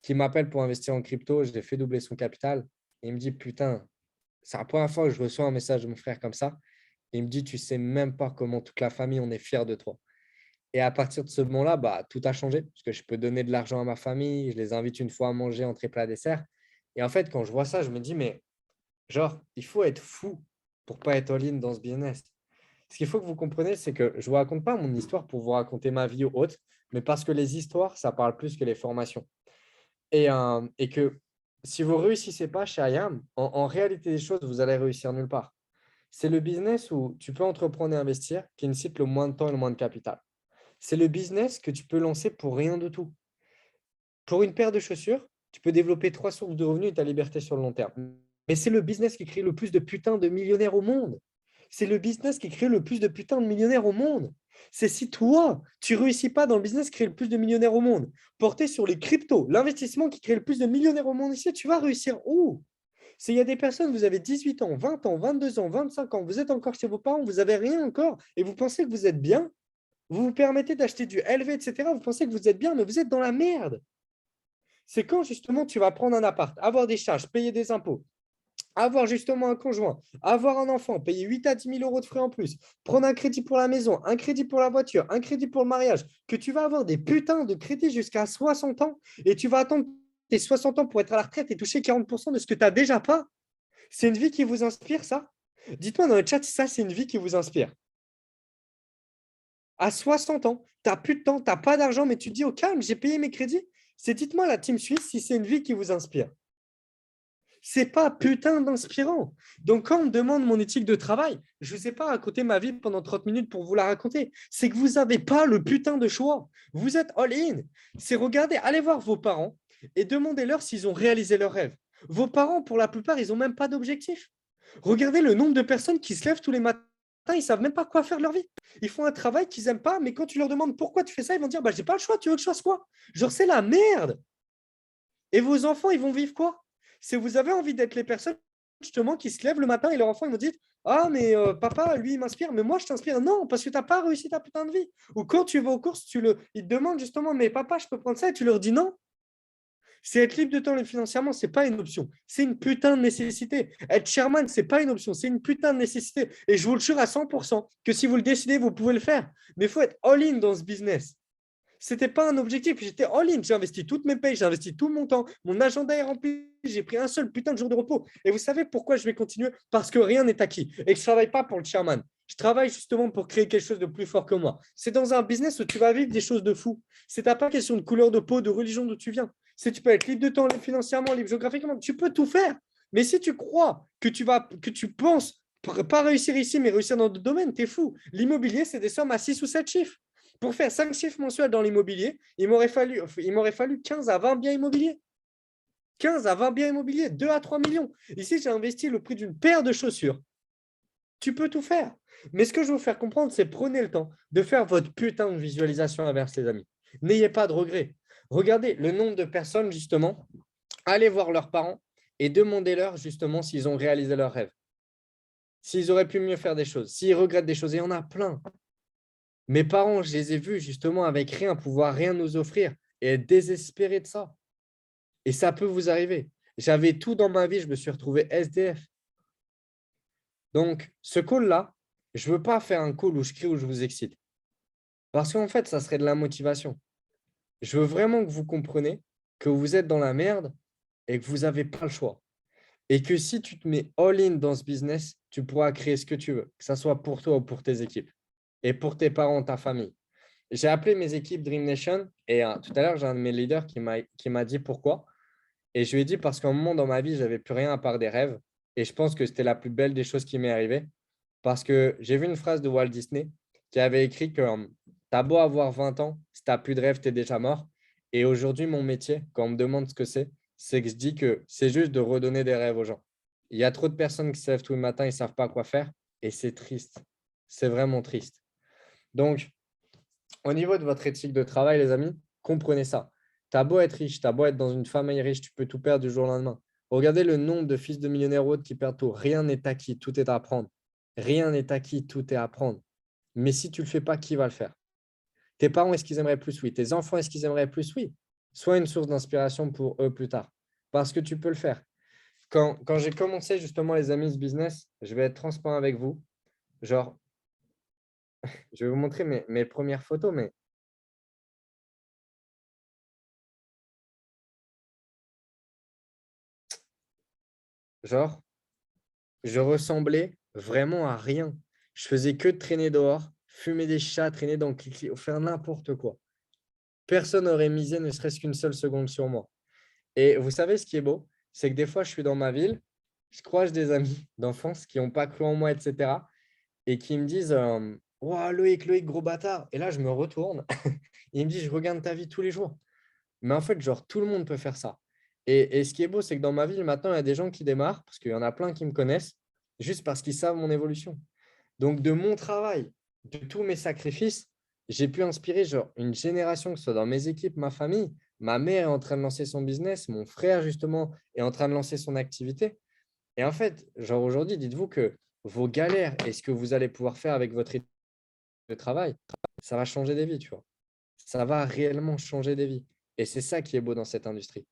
qui m'appelle pour investir en crypto. Je l'ai fait doubler son capital. Et il me dit, putain, c'est la première fois que je reçois un message de mon frère comme ça. Et il me dit, tu sais même pas comment toute la famille, on est fiers de toi. Et à partir de ce moment-là, bah, tout a changé parce que je peux donner de l'argent à ma famille. Je les invite une fois à manger entrée plat dessert. Et en fait, quand je vois ça, je me dis, mais genre, il faut être fou pour pas être all-in dans ce business. Ce qu'il faut que vous compreniez, c'est que je ne vous raconte pas mon histoire pour vous raconter ma vie ou autre, mais parce que les histoires, ça parle plus que les formations. Et que si vous ne réussissez pas chez IAM, en réalité des choses, vous allez réussir nulle part. C'est le business où tu peux entreprendre et investir qui nécessite le moins de temps et le moins de capital. C'est le business que tu peux lancer pour rien de tout. Pour une paire de chaussures, tu peux développer 3 sources de revenus et ta liberté sur le long terme. Mais c'est le business qui crée le plus de putains de millionnaires au monde. C'est le business qui crée le plus de putains de millionnaires au monde. C'est si toi, tu ne réussis pas dans le business qui crée le plus de millionnaires au monde, porté sur les cryptos, l'investissement qui crée le plus de millionnaires au monde ici, tu vas réussir où? Il y a des personnes, vous avez 18 ans, 20 ans, 22 ans, 25 ans, vous êtes encore chez vos parents, vous n'avez rien encore et vous pensez que vous êtes bien. Vous vous permettez d'acheter du LV, etc. Vous pensez que vous êtes bien, mais vous êtes dans la merde. C'est quand justement tu vas prendre un appart, avoir des charges, payer des impôts, avoir justement un conjoint, avoir un enfant, payer 8 à 10 000 euros de frais en plus, prendre un crédit pour la maison, un crédit pour la voiture, un crédit pour le mariage, que tu vas avoir des putains de crédits jusqu'à 60 ans et tu vas attendre tes 60 ans pour être à la retraite et toucher 40% de ce que tu n'as déjà pas. C'est une vie qui vous inspire, ça? Dites-moi dans le chat si ça, c'est une vie qui vous inspire. À 60 ans, tu n'as plus de temps, tu n'as pas d'argent, mais tu te dis au calme, j'ai payé mes crédits. C'est dites-moi la team suisse si c'est une vie qui vous inspire. C'est pas putain d'inspirant. Donc, quand on me demande mon éthique de travail, je ne vous ai pas raconté ma vie pendant 30 minutes pour vous la raconter. C'est que vous n'avez pas le putain de choix. Vous êtes all-in. C'est regarder, allez voir vos parents et demandez-leur s'ils ont réalisé leur rêve. Vos parents, pour la plupart, ils n'ont même pas d'objectif. Regardez le nombre de personnes qui se lèvent tous les matins, ils ne savent même pas quoi faire de leur vie. Ils font un travail qu'ils n'aiment pas, mais quand tu leur demandes pourquoi tu fais ça, ils vont dire bah, j'ai pas le choix, tu veux que je fasse quoi? Genre, c'est la merde. Et vos enfants, ils vont vivre quoi? Si vous avez envie d'être les personnes justement qui se lèvent le matin et leurs enfants, ils vont dire ah, mais papa, lui, il m'inspire, mais moi, je t'inspire. Non, parce que tu n'as pas réussi ta putain de vie. Ou quand tu vas aux courses, ils te demandent justement mais papa, je peux prendre ça et tu leur dis non. C'est être libre de temps financièrement, ce n'est pas une option. C'est une putain de nécessité. Être chairman, ce n'est pas une option. C'est une putain de nécessité. Et je vous le jure à 100% que si vous le décidez, vous pouvez le faire. Mais il faut être all-in dans ce business. Ce n'était pas un objectif. J'étais all-in. J'ai investi toutes mes payes, j'ai investi tout mon temps. Mon agenda est rempli. J'ai pris un seul putain de jour de repos. Et vous savez pourquoi je vais continuer? Parce que rien n'est acquis. Et que je ne travaille pas pour le chairman. Je travaille justement pour créer quelque chose de plus fort que moi. C'est dans un business où tu vas vivre des choses de fou. Ce n'est pas question de couleur de peau, de religion d'où tu viens. Si tu peux être libre de temps, libre financièrement, libre géographiquement, tu peux tout faire. Mais si tu crois que tu penses pas réussir ici, mais réussir dans d'autres domaines, tu es fou. L'immobilier, c'est des sommes à 6 ou 7 chiffres. Pour faire 5 chiffres mensuels dans l'immobilier, il m'aurait fallu 15 à 20 biens immobiliers. 15 à 20 biens immobiliers, 2 à 3 millions. Ici, j'ai investi le prix d'une paire de chaussures. Tu peux tout faire. Mais ce que je veux vous faire comprendre, c'est prenez le temps de faire votre putain de visualisation inverse, les amis. N'ayez pas de regrets. Regardez le nombre de personnes, justement, allez voir leurs parents et demandez-leur, justement, s'ils ont réalisé leurs rêves. S'ils auraient pu mieux faire des choses, s'ils regrettent des choses. Et il y en a plein. Mes parents, je les ai vus, justement, avec rien, pouvoir rien nous offrir et être désespérés de ça. Et ça peut vous arriver. J'avais tout dans ma vie, je me suis retrouvé SDF. Donc, ce call-là, je ne veux pas faire un call où je crie ou je vous excite. Parce qu'en fait, ça serait de la motivation. Je veux vraiment que vous compreniez que vous êtes dans la merde et que vous n'avez pas le choix. Et que si tu te mets all-in dans ce business, tu pourras créer ce que tu veux, que ce soit pour toi ou pour tes équipes et pour tes parents, ta famille. J'ai appelé mes équipes Dream Nation et tout à l'heure, j'ai un de mes leaders qui m'a dit pourquoi. Et je lui ai dit parce qu'à un moment dans ma vie, je n'avais plus rien à part des rêves. Et je pense que c'était la plus belle des choses qui m'est arrivée. Parce que j'ai vu une phrase de Walt Disney qui avait écrit que tu as beau avoir 20 ans, si tu n'as plus de rêve, tu es déjà mort. Et aujourd'hui, mon métier, quand on me demande ce que c'est que je dis que c'est juste de redonner des rêves aux gens. Il y a trop de personnes qui se lèvent tous les matins, ils ne savent pas quoi faire et c'est triste. C'est vraiment triste. Donc, au niveau de votre éthique de travail, les amis, comprenez ça. Tu as beau être riche, tu as beau être dans une famille riche, tu peux tout perdre du jour au lendemain. Regardez le nombre de fils de millionnaires ou autres qui perdent tout. Rien n'est acquis, tout est à apprendre. Rien n'est acquis, tout est à apprendre. Mais si tu ne le fais pas, qui va le faire? Tes parents, est-ce qu'ils aimeraient plus? Oui. Tes enfants, est-ce qu'ils aimeraient plus? Oui. Sois une source d'inspiration pour eux plus tard. Parce que tu peux le faire. Quand j'ai commencé justement les amis ce business, je vais être transparent avec vous. Genre, je vais vous montrer mes premières photos, mais genre, je ressemblais vraiment à rien. Je faisais que de traîner dehors, fumer des chats, traîner dans le clic, faire n'importe quoi. Personne n'aurait misé ne serait-ce qu'une seule seconde sur moi. Et vous savez ce qui est beau, c'est que des fois, je suis dans ma ville, je croise des amis d'enfance qui n'ont pas cru en moi, etc. et qui me disent «Ouah, Loïc, Loïc, gros bâtard». Et là, je me retourne et il me dit «Je regarde ta vie tous les jours». Mais en fait, genre, tout le monde peut faire ça. Et ce qui est beau, c'est que dans ma ville, maintenant, il y a des gens qui démarrent, parce qu'il y en a plein qui me connaissent, juste parce qu'ils savent mon évolution. Donc, de mon travail, de tous mes sacrifices, j'ai pu inspirer genre, une génération, que ce soit dans mes équipes, ma famille. Ma mère est en train de lancer son business, mon frère, justement, est en train de lancer son activité. Et en fait, genre aujourd'hui, dites-vous que vos galères et ce que vous allez pouvoir faire avec votre équipe de travail, ça va changer des vies, tu vois. Ça va réellement changer des vies. Et c'est ça qui est beau dans cette industrie.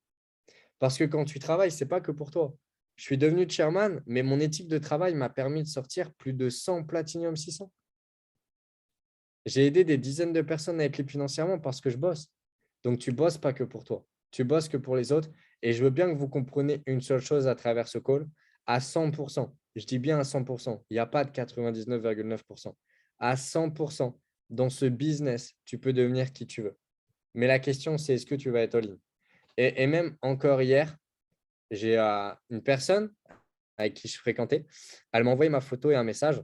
Parce que quand tu travailles, ce n'est pas que pour toi. Je suis devenu chairman, mais mon éthique de travail m'a permis de sortir plus de 100 Platinum 600. J'ai aidé des dizaines de personnes à être libres financièrement parce que je bosse. Donc, tu ne bosses pas que pour toi. Tu bosses que pour les autres. Et je veux bien que vous compreniez une seule chose à travers ce call, à 100%. Je dis bien à 100%. Il n'y a pas de 99,9%. À 100%, dans ce business, tu peux devenir qui tu veux. Mais la question, c'est est-ce que tu vas être all-in? Et même encore hier, j'ai une personne avec qui je fréquentais. Elle m'a envoyé ma photo et un message.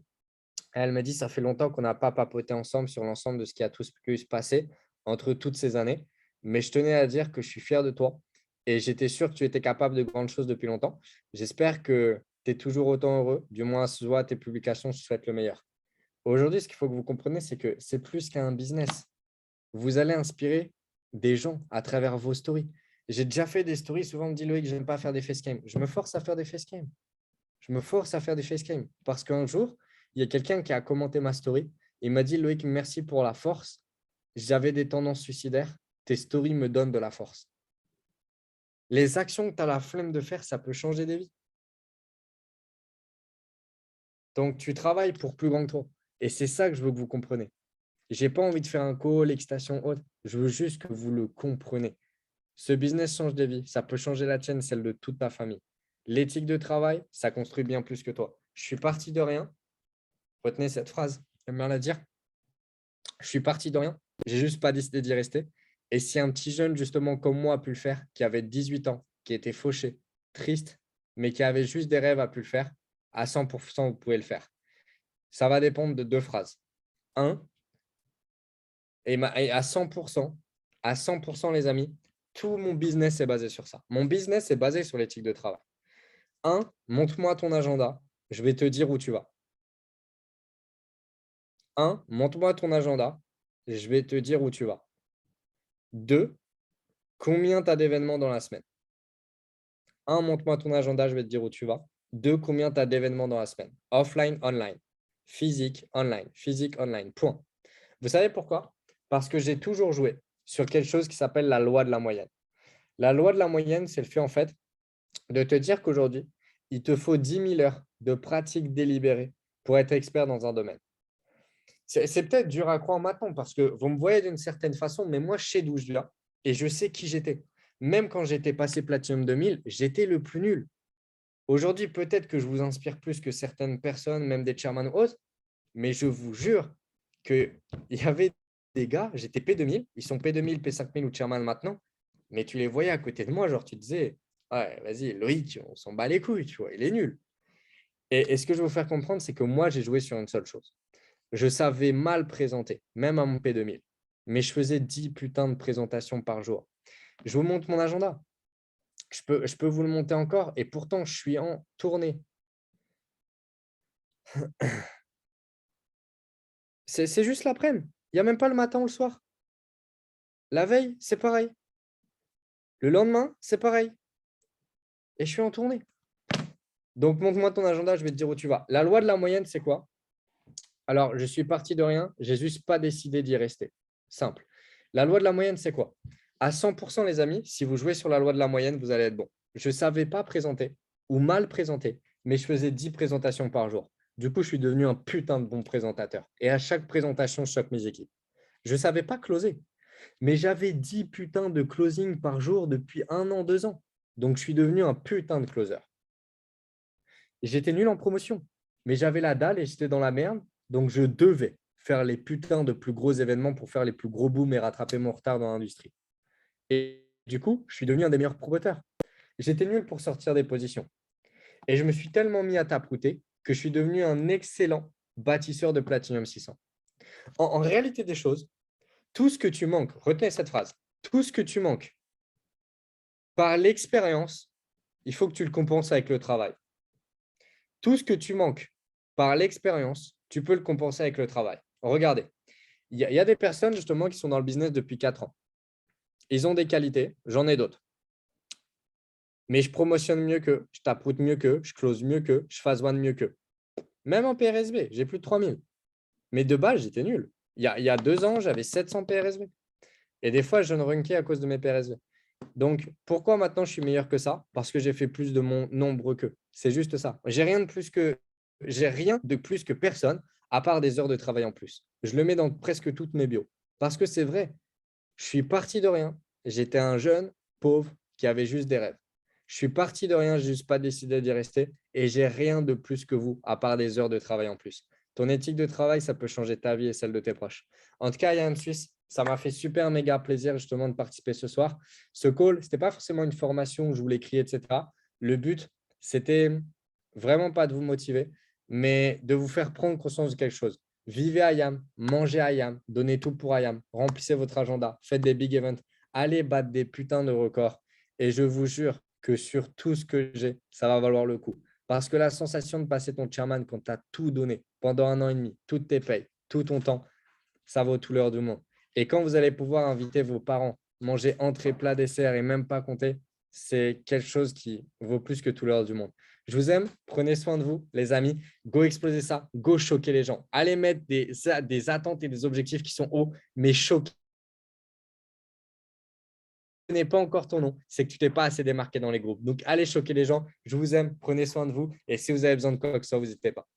Elle m'a dit, ça fait longtemps qu'on n'a pas papoté ensemble sur l'ensemble de ce qui a tout pu se passer entre toutes ces années. Mais je tenais à dire que je suis fier de toi et j'étais sûr que tu étais capable de grandes choses depuis longtemps. J'espère que tu es toujours autant heureux. Du moins, ce soit tes publications, je te souhaite le meilleur. Aujourd'hui, ce qu'il faut que vous compreniez, c'est que c'est plus qu'un business. Vous allez inspirer des gens à travers vos stories. J'ai déjà fait des stories. Souvent, on me dit, Loïc, je n'aime pas faire des facecam. Je me force à faire des facecam. Je me force à faire des facecam parce qu'un jour, il y a quelqu'un qui a commenté ma story. Il m'a dit, Loïc, merci pour la force. J'avais des tendances suicidaires. Tes stories me donnent de la force. Les actions que tu as la flemme de faire, ça peut changer des vies. Donc, tu travailles pour plus grand que toi. Et c'est ça que je veux que vous compreniez. Je n'ai pas envie de faire un call, l'excitation haute. Je veux juste que vous le compreniez. Ce business change des vies. Ça peut changer la tienne, celle de toute ta famille. L'éthique de travail, ça construit bien plus que toi. Je suis parti de rien. Retenez cette phrase. J'aime bien la dire. Je suis parti de rien. J'ai juste pas décidé d'y rester. Et si un petit jeune, justement, comme moi, a pu le faire, qui avait 18 ans, qui était fauché, triste, mais qui avait juste des rêves, a pu le faire, à 100%, vous pouvez le faire. Ça va dépendre de deux phrases. Un, et à 100%, les amis, tout mon business est basé sur ça. Mon business est basé sur l'éthique de travail. Un, montre-moi ton agenda. Je vais te dire où tu vas. Un, montre-moi ton agenda. Je vais te dire où tu vas. Deux, combien tu as d'événements dans la semaine? Un, montre-moi ton agenda, je vais te dire où tu vas. Deux, combien tu as d'événements dans la semaine? Offline, online. Physique, online. Physique, online. Point. Vous savez pourquoi? Parce que j'ai toujours joué sur quelque chose qui s'appelle la loi de la moyenne. La loi de la moyenne, c'est le fait en fait de te dire qu'aujourd'hui, il te faut 10 000 heures de pratique délibérée pour être expert dans un domaine. C'est peut-être dur à croire maintenant parce que vous me voyez d'une certaine façon, mais moi, je sais d'où je viens et je sais qui j'étais. Même quand j'étais passé Platinum 2000, j'étais le plus nul. Aujourd'hui, peut-être que je vous inspire plus que certaines personnes, même des chairman hosts, mais je vous jure qu'il y avait des gars, j'étais P2000, ils sont P2000, P5000 ou chairman maintenant, mais tu les voyais à côté de moi, genre tu te disais, ouais, vas-y, Loïc, on s'en bat les couilles, tu vois, il est nul. Et ce que je veux vous faire comprendre, c'est que moi, j'ai joué sur une seule chose. Je savais mal présenter, même à mon P2000, mais je faisais 10 putains de présentations par jour. Je vous montre mon agenda. Je peux vous le monter encore et pourtant, je suis en tournée. C'est juste l'après-midi. Il n'y a même pas le matin ou le soir. La veille, c'est pareil. Le lendemain, c'est pareil. Et je suis en tournée. Donc, montre-moi ton agenda, je vais te dire où tu vas. La loi de la moyenne, c'est quoi? Alors, je suis parti de rien, j'ai juste pas décidé d'y rester. Simple. La loi de la moyenne, c'est quoi? À 100%, les amis, si vous jouez sur la loi de la moyenne, vous allez être bon. Je ne savais pas présenter ou mal présenter, mais je faisais 10 présentations par jour. Du coup, je suis devenu un putain de bon présentateur. Et à chaque présentation, je choque mes équipes. Je ne savais pas closer, mais j'avais 10 putains de closing par jour depuis 1 an, 2 ans. Donc, je suis devenu un putain de closer. J'étais nul en promotion, mais j'avais la dalle et j'étais dans la merde. Donc, je devais faire les putains de plus gros événements pour faire les plus gros booms et rattraper mon retard dans l'industrie. Et du coup, je suis devenu un des meilleurs promoteurs. J'étais nul pour sortir des positions. Et je me suis tellement mis à tapoter que je suis devenu un excellent bâtisseur de Platinum 600. En réalité des choses, tout ce que tu manques, retenez cette phrase, tout ce que tu manques par l'expérience, il faut que tu le compenses avec le travail. Tout ce que tu manques par l'expérience, tu peux le compenser avec le travail. Regardez, il y a des personnes justement qui sont dans le business depuis 4 ans. Ils ont des qualités, j'en ai d'autres. Mais je promotionne mieux qu'eux, je taproute mieux qu'eux, je close mieux qu'eux, je phase one mieux qu'eux. Même en PRSV, j'ai plus de 3000. Mais de base, j'étais nul. Il y a 2 ans, j'avais 700 PRSV. Et des fois, je ne runkais à cause de mes PRSV. Donc, pourquoi maintenant je suis meilleur que ça? Parce que j'ai fait plus de mon nombre qu'eux. C'est juste ça. J'ai rien de plus que personne, à part des heures de travail en plus. Je le mets dans presque toutes mes bios. Parce que c'est vrai, je suis parti de rien. J'étais un jeune pauvre qui avait juste des rêves. Je suis parti de rien, je n'ai juste pas décidé d'y rester et j'ai rien de plus que vous, à part des heures de travail en plus. Ton éthique de travail, ça peut changer ta vie et celle de tes proches. En tout cas, Yann Suisse, ça m'a fait super méga plaisir justement de participer ce soir. Ce call, ce n'était pas forcément une formation où je voulais crier, etc. Le but, c'était vraiment pas de vous motiver, mais de vous faire prendre conscience de quelque chose. Vivez à IAM, mangez à IAM, donnez tout pour IAM, remplissez votre agenda, faites des big events, allez battre des putains de records. Et je vous jure que sur tout ce que j'ai, ça va valoir le coup. Parce que la sensation de passer ton chairman quand tu as tout donné pendant 1 an et demi, toutes tes payes, tout ton temps, ça vaut tout l'heure du monde. Et quand vous allez pouvoir inviter vos parents, manger entrée, plat, dessert et même pas compter, c'est quelque chose qui vaut plus que tout l'heure du monde. Je vous aime, prenez soin de vous, les amis. Go exploser ça, go choquer les gens. Allez mettre des attentes et des objectifs qui sont hauts, mais choquer. Ce n'est pas encore ton nom, c'est que tu t'es pas assez démarqué dans les groupes. Donc, allez choquer les gens. Je vous aime, prenez soin de vous. Et si vous avez besoin de quoi que ce soit, vous n'hésitez pas.